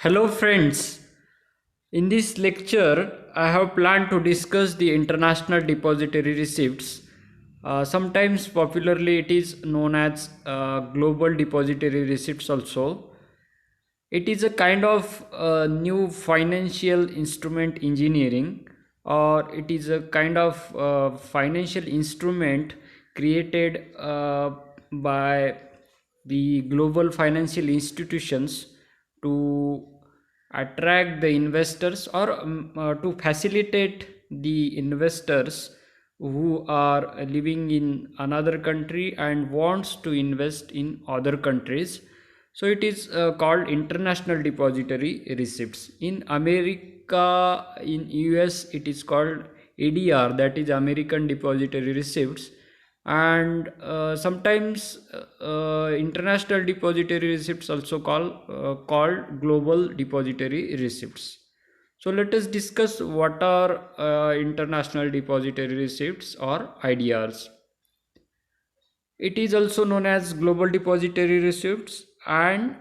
Hello, friends. In this lecture, I have planned to discuss the international depository receipts. Sometimes, popularly, it is known as global depository receipts, also. It is a kind of new financial instrument engineering, or it is a kind of financial instrument created by the global financial institutions to attract the investors, or to facilitate the investors who are living in another country and wants to invest in other countries. So it is called international depository receipts. In America, in US, it is called ADR, that is American depository receipts. And sometimes international depository receipts also called global depository receipts. So let us discuss what are international depository receipts, or IDRs. It is also known as global depository receipts, and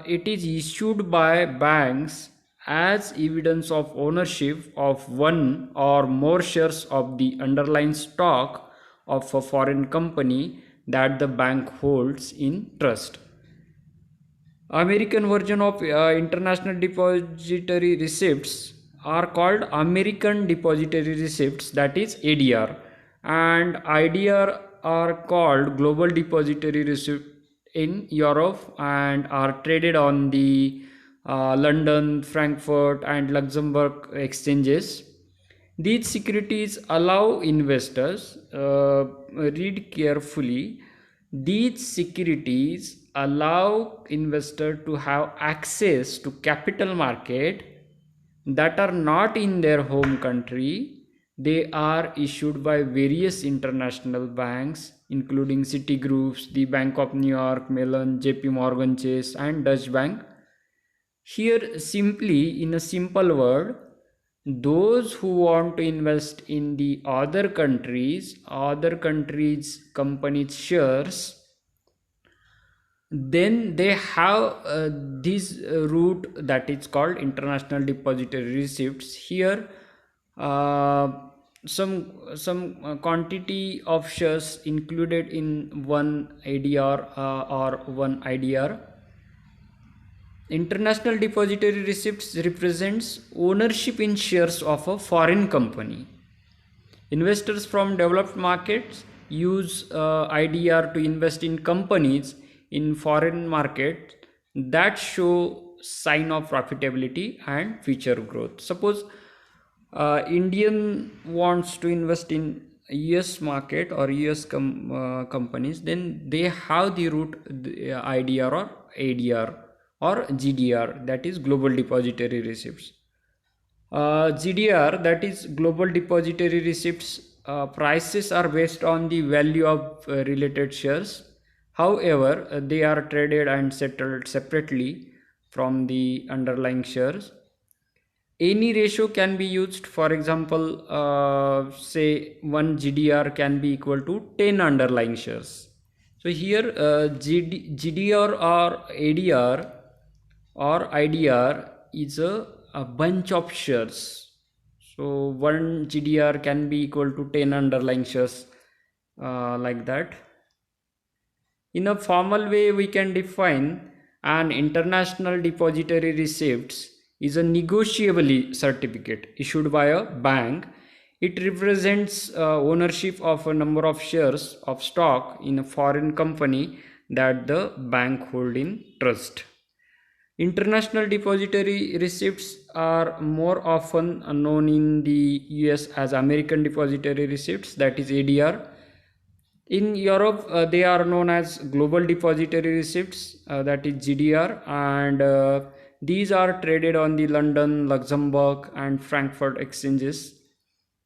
it is issued by banks as evidence of ownership of one or more shares of the underlying stock of a foreign company that the bank holds in trust. American version of international depository receipts are called American depository receipts, that is ADR, and IDR are called global depository receipt in Europe and are traded on the London, Frankfurt, and Luxembourg exchanges. These securities allow investors, read carefully, these securities allow investor to have access to capital market that are not in their home country. They are issued by various international banks, including Citigroup, the Bank of New York, Mellon, JP Morgan Chase, and Deutsche Bank. Here, simply in a simple word, those who want to invest in the other countries companies shares, then they have this route that is called international depository receipts. Here some quantity of shares included in one ADR or one IDR. International depository receipts represents ownership in shares of a foreign company. Investors from developed markets use IDR to invest in companies in foreign markets that show sign of profitability and future growth. Suppose Indian wants to invest in US market or US companies, then they have the route, the IDR or ADR or GDR, that is global depository receipts. GDR, that is global depository receipts, prices are based on the value of related shares. However, they are traded and settled separately from the underlying shares. Any ratio can be used. For example, say 1 GDR can be equal to 10 underlying shares. So here GDR or ADR or IDR is a bunch of shares. So 1 GDR can be equal to 10 underlying shares, like that. In a formal way, we can define an international depository receipts is a negotiable certificate issued by a bank. It represents ownership of a number of shares of stock in a foreign company that the bank hold in trust. International depository receipts are more often known in the US as American depository receipts, that is ADR. In Europe, they are known as global depository receipts, that is GDR, and these are traded on the London, Luxembourg, and Frankfurt exchanges.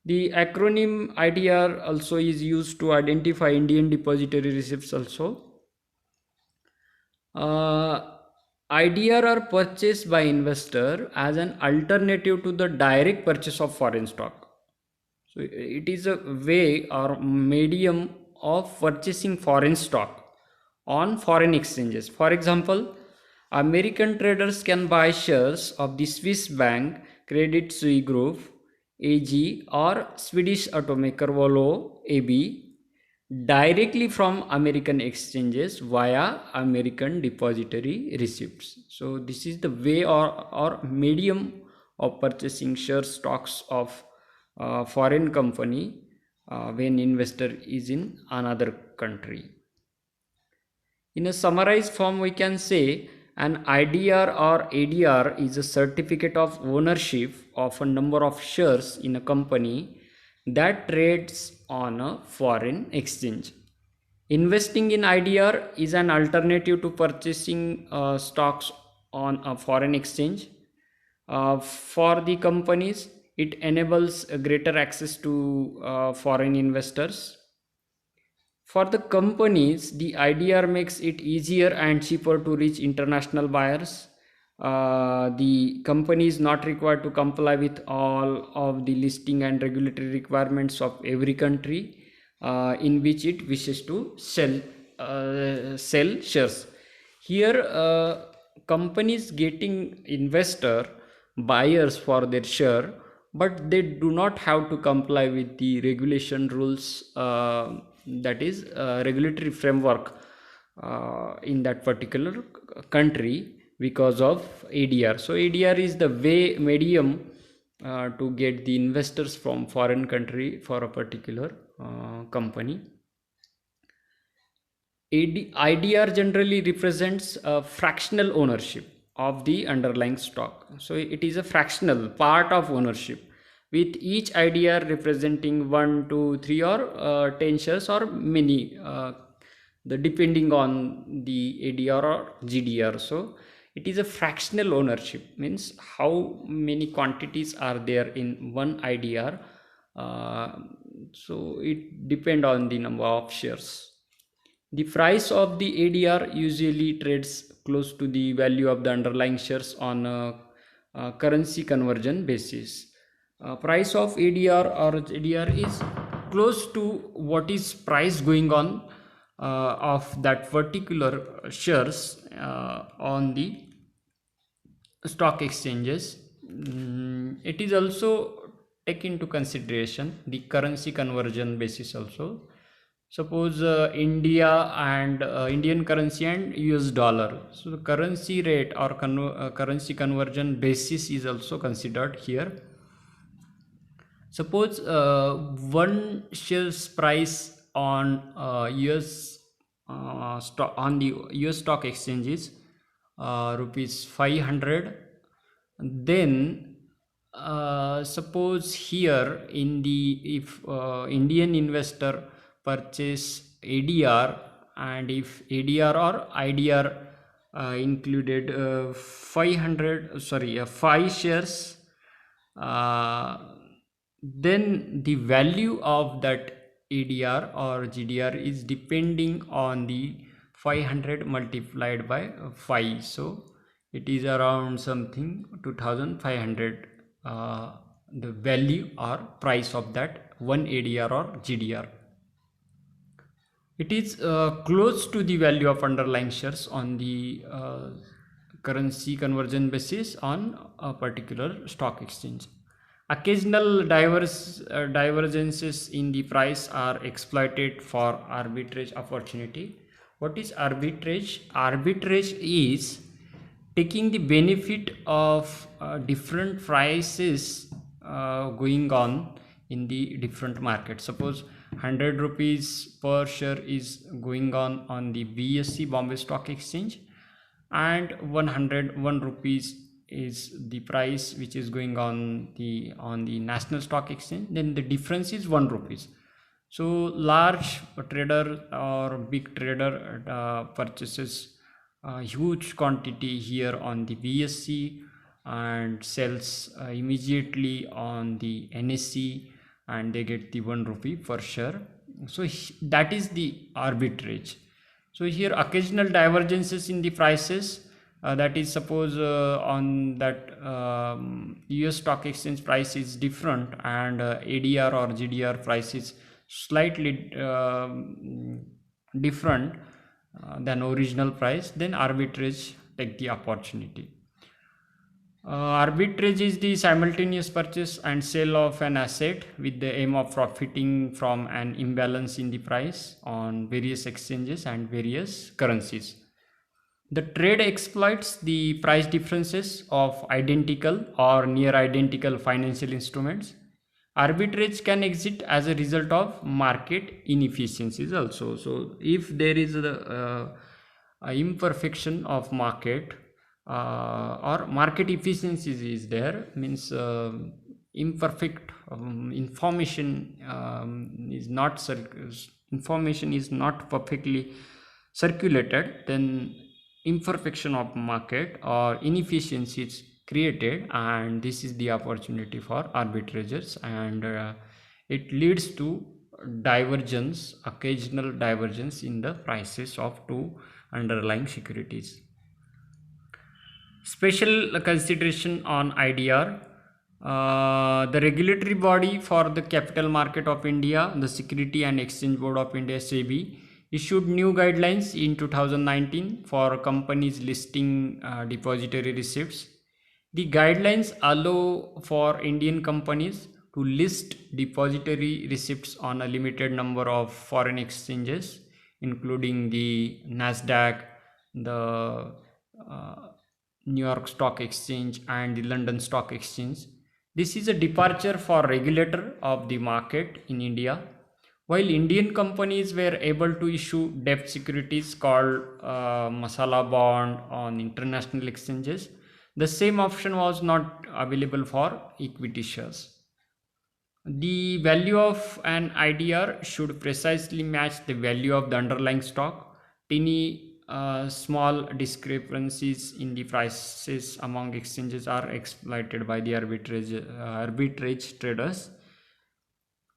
The acronym IDR also is used to identify Indian depository receipts also. Uh, IDR are purchased by investor as an alternative to the direct purchase of foreign stock. So it is a way or medium of purchasing foreign stock on foreign exchanges. For example, American traders can buy shares of the Swiss bank Credit Suisse Group AG or Swedish automaker Volvo AB directly from American exchanges via American depository receipts. So this is the way or medium of purchasing share stocks of foreign company when investor is in another country. In a summarized form, we can say an IDR or ADR is a certificate of ownership of a number of shares in a company that trades on a foreign exchange. Investing in IDR is an alternative to purchasing stocks on a foreign exchange. For the companies, it enables a greater access to foreign investors. For the companies, the IDR makes it easier and cheaper to reach international buyers. The company is not required to comply with all of the listing and regulatory requirements of every country in which it wishes to sell shares. Here, companies getting investor buyers for their share, but they do not have to comply with the regulation rules, that is regulatory framework in that particular country because of ADR. So ADR is the way medium to get the investors from foreign country for a particular company. IDR generally represents a fractional ownership of the underlying stock. So it is a fractional part of ownership, with each IDR representing 1, 2, 3 or 10 shares or many, depending on the ADR or GDR. So it is a fractional ownership, means how many quantities are there in one IDR. So it depends on the number of shares. The price of the ADR usually trades close to the value of the underlying shares on a currency conversion basis. Price of ADR or GDR is close to what is price going on of that particular shares on the stock exchanges. It is also take into consideration the currency conversion basis also. Suppose India and Indian currency and US dollar. So the currency rate or currency conversion basis is also considered here. Suppose one shares price on US stock on the US stock exchanges rupees 500. Then suppose here in the if Indian investor purchase ADR, and if ADR or IDR included 5 shares, then the value of that ADR or GDR is depending on the 500 multiplied by 5. So it is around something 2500, the value or price of that one ADR or GDR. It is close to the value of underlying shares on the currency conversion basis on a particular stock exchange. Occasional divergences in the price are exploited for arbitrage opportunity. What is arbitrage? Arbitrage is taking the benefit of different prices going on in the different markets. Suppose 100 rupees per share is going on the BSE Bombay Stock Exchange, and 101 rupees is the price which is going on the National Stock Exchange. Then the difference is 1 rupees. So large trader or big trader purchases huge quantity here on the BSE and sells immediately on the NSE, and they get the 1 rupee per share. So that is the arbitrage. So here occasional divergences in the prices, that is suppose on that US stock exchange price is different and ADR or GDR price is slightly different than original price, then arbitrage take the opportunity. Arbitrage is the simultaneous purchase and sale of an asset with the aim of profiting from an imbalance in the price on various exchanges and various currencies. The trade exploits the price differences of identical or near identical financial instruments. Arbitrage can exist as a result of market inefficiencies also. So if there is a imperfection of market, or market efficiencies is there, means imperfect information information is not perfectly circulated, then imperfection of market or inefficiencies created, and this is the opportunity for arbitrageurs, and it leads to divergence, occasional divergence in the prices of two underlying securities. Special consideration on IDR. The regulatory body for the capital market of India, the Security and Exchange Board of India, SEBI, issued new guidelines in 2019 for companies listing depository receipts. The guidelines allow for Indian companies to list depository receipts on a limited number of foreign exchanges, including the Nasdaq, the New York Stock Exchange, and the London Stock Exchange. This is a departure for regulator of the market in India. While Indian companies were able to issue debt securities called masala bond on international exchanges, the same option was not available for equity shares. The value of an IDR should precisely match the value of the underlying stock. Tiny small discrepancies in the prices among exchanges are exploited by the arbitrage traders.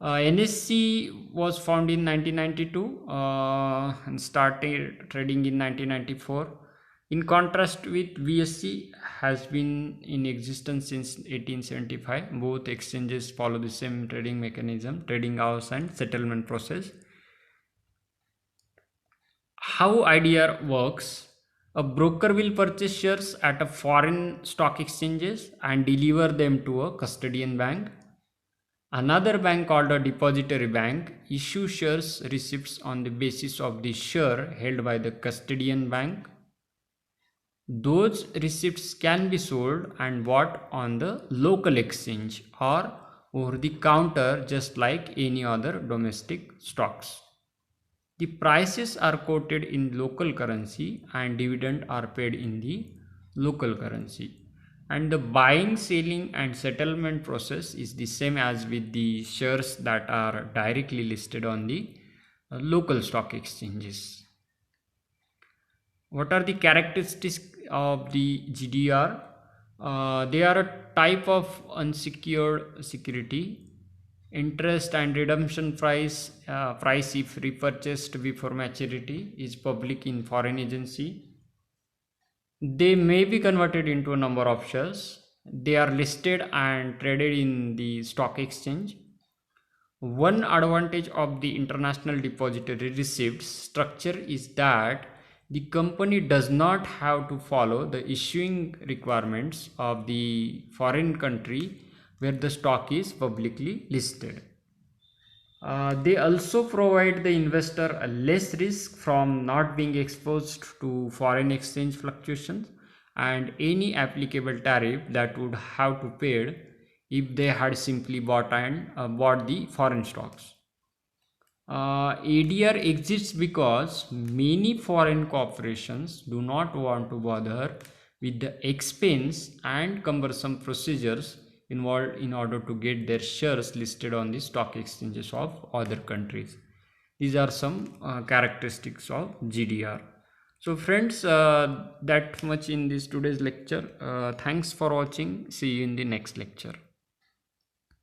NSE was founded in 1992 and started trading in 1994. In contrast with VSE, has been in existence since 1875. Both exchanges follow the same trading mechanism, trading hours and settlement process. How IDR works: a broker will purchase shares at a foreign stock exchanges and deliver them to a custodian bank. Another bank, called a depository bank, issues shares receipts on the basis of the share held by the custodian bank. Those receipts can be sold and bought on the local exchange or over the counter, just like any other domestic stocks. The prices are quoted in local currency and dividend are paid in the local currency. And the buying, selling and settlement process is the same as with the shares that are directly listed on the local stock exchanges. What are the characteristics of the GDR? They are a type of unsecured security. Interest and redemption price if repurchased before maturity is public in foreign agency. They may be converted into a number of shares. They are listed and traded in the stock exchange. One advantage of the international depository receipts structure is that the company does not have to follow the issuing requirements of the foreign country where the stock is publicly listed. They also provide the investor a less risk from not being exposed to foreign exchange fluctuations and any applicable tariff that would have to paid if they had simply bought the foreign stocks. ADR exists because many foreign corporations do not want to bother with the expense and cumbersome procedures involved in order to get their shares listed on the stock exchanges of other countries. These are some characteristics of GDR. So friends, that much in this today's lecture. Thanks for watching. See you in the next lecture.